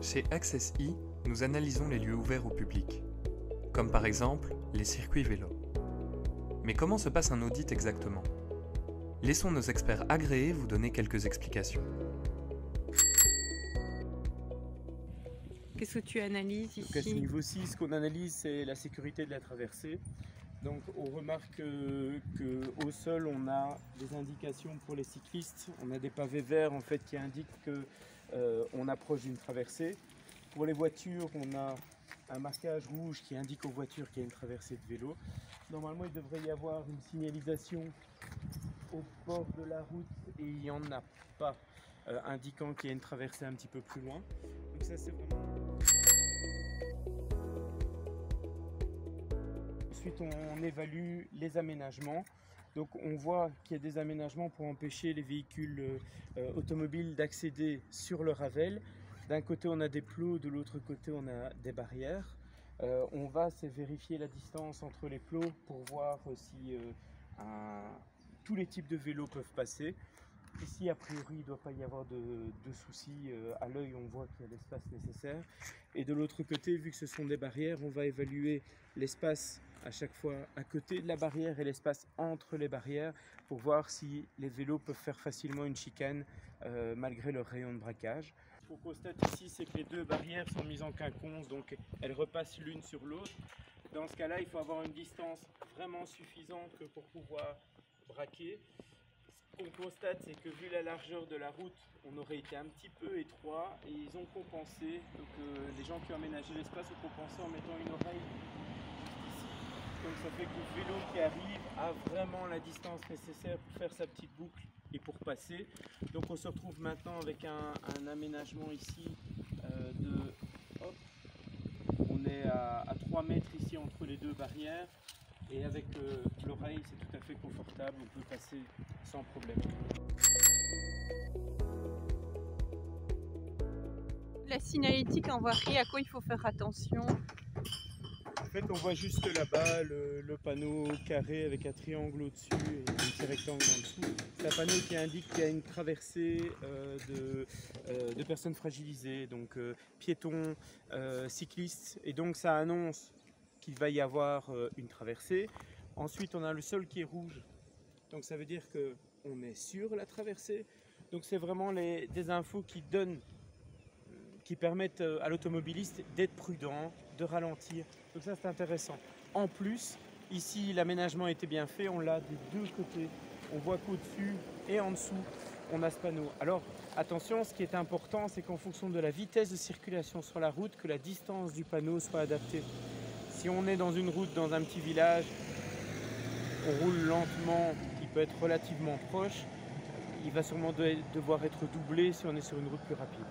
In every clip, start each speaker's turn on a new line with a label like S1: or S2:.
S1: Chez AccessI, nous analysons les lieux ouverts au public, comme par exemple les circuits vélos. Mais comment se passe un audit exactement? Laissons nos experts agréés vous donner quelques explications.
S2: Qu'est-ce que tu analyses ici?
S3: Donc à ce niveau-ci, ce qu'on analyse, c'est la sécurité de la traversée. Donc on remarque qu'au sol, on a des indications pour les cyclistes. On a des pavés verts en fait, qui indiquent qu'on approche d'une traversée. Pour les voitures, on a un marquage rouge qui indique aux voitures qu'il y a une traversée de vélo. Normalement, il devrait y avoir une signalisation au bord de la route et il n'y en a pas, indiquant qu'il y a une traversée un petit peu plus loin. Donc ça, c'est vraiment... Ensuite, on évalue les aménagements. Donc on voit qu'il y a des aménagements pour empêcher les véhicules automobiles d'accéder sur le Ravel. D'un côté, on a des plots, de l'autre côté, on a des barrières. On va vérifier la distance entre les plots pour voir si tous les types de vélos peuvent passer. Ici, a priori, il ne doit pas y avoir de soucis. À l'œil, on voit qu'il y a l'espace nécessaire. Et de l'autre côté, vu que ce sont des barrières, on va évaluer l'espace à chaque fois à côté de la barrière et l'espace entre les barrières pour voir si les vélos peuvent faire facilement une chicane malgré leur rayon de braquage. Ce qu'on constate ici, c'est que les deux barrières sont mises en quinconce, donc elles repassent l'une sur l'autre. Dans ce cas-là, il faut avoir une distance vraiment suffisante pour pouvoir braquer. Ce qu'on constate, c'est que vu la largeur de la route, on aurait été un petit peu étroit et ils ont compensé. Donc les gens qui ont aménagé l'espace ont compensé en mettant une oreille ici. Donc ça fait que le vélo qui arrive a vraiment la distance nécessaire pour faire sa petite boucle et pour passer. Donc on se retrouve maintenant avec un aménagement ici on est à 3 mètres ici entre les deux barrières. Et avec l'oreille, c'est tout à fait confortable, on peut passer sans problème.
S2: La signalétique en voirie, à quoi il faut faire attention?
S3: En fait, on voit juste là-bas le panneau carré avec un triangle au-dessus et un petit rectangle en dessous. C'est un panneau qui indique qu'il y a une traversée de personnes fragilisées, donc piétons, cyclistes. Et donc ça annonce qu'il va y avoir une traversée. Ensuite, on a le sol qui est rouge. Donc ça veut dire qu'on est sur la traversée. Donc c'est vraiment des infos qui permettent à l'automobiliste d'être prudent, de ralentir. Donc ça, c'est intéressant. En plus, ici, l'aménagement était bien fait. On l'a des deux côtés. On voit qu'au-dessus et en dessous, on a ce panneau. Alors, attention, ce qui est important, c'est qu'en fonction de la vitesse de circulation sur la route, que la distance du panneau soit adaptée. Si on est dans une route, dans un petit village, on roule lentement, qui peut être relativement proche, il va sûrement devoir être doublé si on est sur une route plus rapide.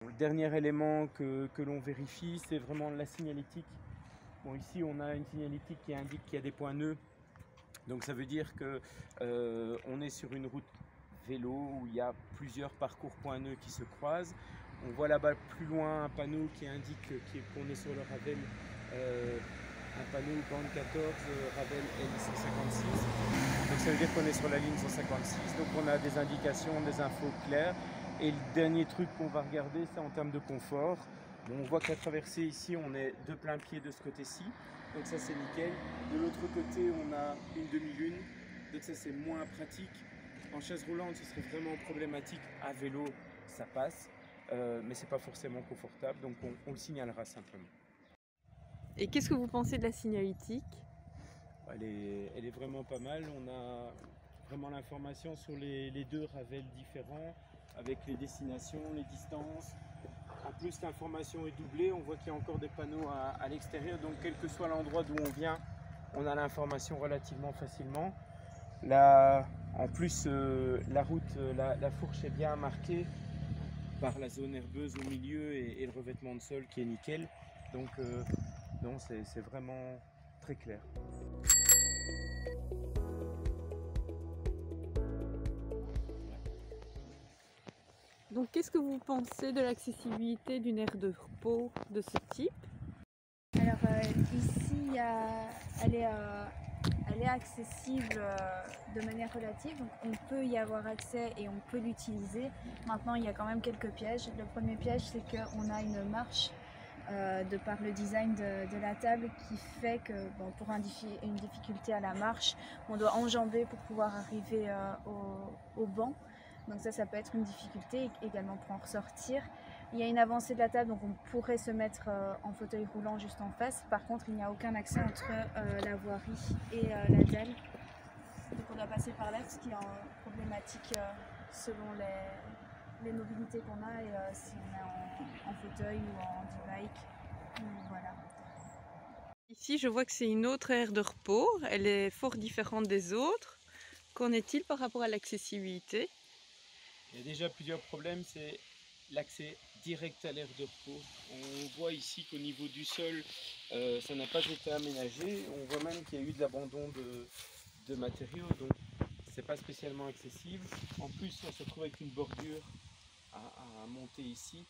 S3: Le dernier élément que l'on vérifie, c'est vraiment la signalétique. Bon, ici, on a une signalétique qui indique qu'il y a des points nœuds. Donc ça veut dire qu'on est sur une route vélo où il y a plusieurs parcours points nœuds qui se croisent. On voit là-bas plus loin un panneau qui indique qu'on est sur le Ravel, un panneau bande 14, Ravel L156. Donc ça veut dire qu'on est sur la ligne 156. Donc on a des indications, des infos claires. Et le dernier truc qu'on va regarder, c'est en termes de confort. Bon, on voit que la traversée ici, on est de plein pied de ce côté-ci. Donc ça, c'est nickel. De l'autre côté, on a une demi-lune. Donc ça, c'est moins pratique. En chaise roulante, ce serait vraiment problématique. À vélo, ça passe. Mais c'est pas forcément confortable. Donc on le signalera simplement.
S2: Et qu'est-ce que vous pensez de la signalétique?
S3: Elle est vraiment pas mal. On a vraiment l'information sur les deux Ravel différents, avec les destinations, les distances. En plus, l'information est doublée. On voit qu'il y a encore des panneaux à l'extérieur. Donc, quel que soit l'endroit d'où on vient, on a l'information relativement facilement. Là, en plus, la route, la fourche est bien marquée par la zone herbeuse au milieu et le revêtement de sol qui est nickel. Donc, non, c'est vraiment très clair.
S2: Donc, qu'est-ce que vous pensez de l'accessibilité d'une aire de repos de ce type?
S4: Alors ici, elle est à elle est accessible de manière relative, donc on peut y avoir accès et on peut l'utiliser. Maintenant, il y a quand même quelques pièges. Le premier piège, c'est qu'on a une marche de par le design de la table qui fait que pour une difficulté à la marche, on doit enjamber pour pouvoir arriver au banc. Donc ça peut être une difficulté également pour en ressortir. Il y a une avancée de la table, donc on pourrait se mettre en fauteuil roulant juste en face. Par contre, il n'y a aucun accès entre la voirie et la dalle. Donc on doit passer par là, ce qui est problématique selon les mobilités qu'on a et si on est en fauteuil ou en e-bike. Voilà.
S2: Ici, je vois que c'est une autre aire de repos. Elle est fort différente des autres. Qu'en est-il par rapport à l'accessibilité?
S3: Il y a déjà plusieurs problèmes, c'est l'accès direct à l'aire de repos. On voit ici qu'au niveau du sol, ça n'a pas été aménagé. On voit même qu'il y a eu de l'abandon de matériaux, donc c'est pas spécialement accessible. En plus, on se retrouve avec une bordure à monter ici.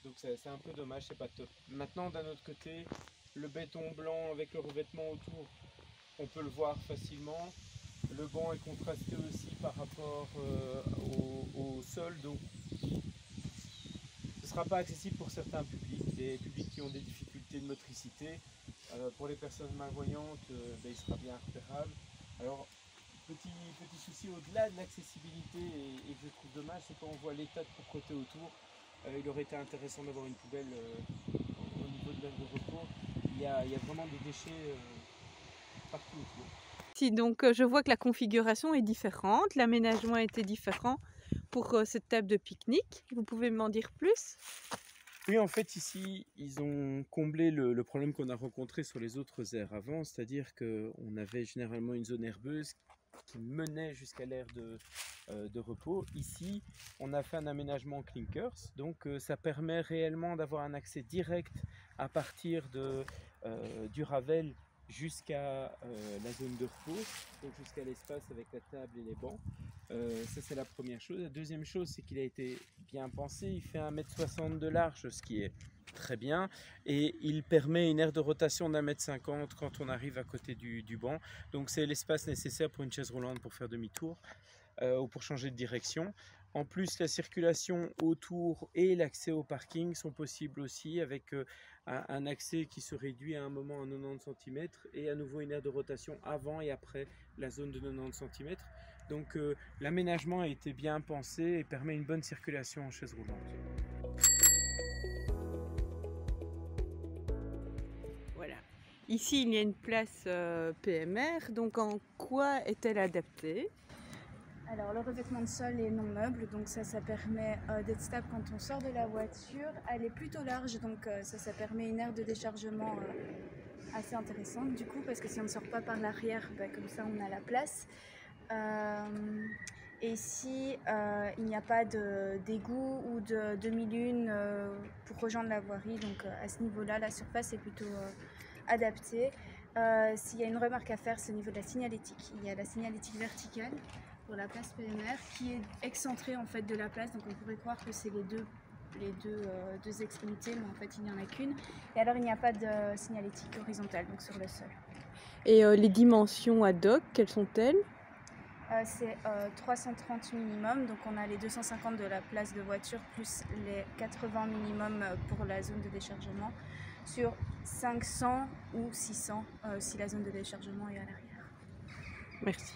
S3: Donc c'est un peu dommage, c'est pas top. Maintenant, d'un autre côté, le béton blanc avec le revêtement autour, on peut le voir facilement. Le banc est contrasté aussi par rapport au sol, donc ce ne sera pas accessible pour certains publics, des publics qui ont des difficultés de motricité. Pour les personnes malvoyantes, il sera bien repérable. Alors, petit souci au-delà de l'accessibilité et que je trouve dommage, c'est quand on voit l'état de propreté autour. Il aurait été intéressant d'avoir une poubelle au niveau de l'aire de repos. Il y a vraiment des déchets partout autour.
S2: Si, donc je vois que la configuration est différente, l'aménagement a été différent pour cette table de pique-nique. Vous pouvez m'en dire plus?
S3: Oui, en fait, ici, ils ont comblé le problème qu'on a rencontré sur les autres aires avant, c'est-à-dire qu'on avait généralement une zone herbeuse qui menait jusqu'à l'aire de repos. Ici, on a fait un aménagement clinkers, donc ça permet réellement d'avoir un accès direct à partir du Ravel jusqu'à la zone de repos, donc jusqu'à l'espace avec la table et les bancs. Ça, c'est la première chose. La deuxième chose, c'est qu'il a été bien pensé. Il fait 1,60 m de large, ce qui est très bien, et il permet une aire de rotation d'1,50 m quand on arrive à côté du banc. Donc c'est l'espace nécessaire pour une chaise roulante pour faire demi-tour ou pour changer de direction. En plus, la circulation autour et l'accès au parking sont possibles aussi avec un accès qui se réduit à un moment à 90 cm et à nouveau une aire de rotation avant et après la zone de 90 cm. Donc l'aménagement a été bien pensé et permet une bonne circulation en chaise roulante.
S2: Voilà. Ici, il y a une place PMR, donc en quoi est-elle adaptée?
S4: Alors le revêtement de sol est non meuble, donc ça permet d'être stable quand on sort de la voiture. Elle est plutôt large, donc ça permet une aire de déchargement assez intéressante du coup, parce que si on ne sort pas par l'arrière, comme ça on a la place. Et ici, il n'y a pas d'égout ou de demi-lune pour rejoindre la voirie, donc à ce niveau-là, la surface est plutôt adaptée. S'il y a une remarque à faire, c'est au niveau de la signalétique. Il y a la signalétique verticale pour la place PMR qui est excentrée en fait de la place, donc on pourrait croire que c'est les deux extrémités, mais en fait il n'y en a qu'une. Et alors il n'y a pas de signalétique horizontale, donc sur le sol.
S2: Et les dimensions ad hoc, quelles sont-elles?
S4: C'est 330 minimum, donc on a les 250 de la place de voiture plus les 80 minimum pour la zone de déchargement sur 500 ou 600 si la zone de déchargement est à l'arrière.
S2: Merci.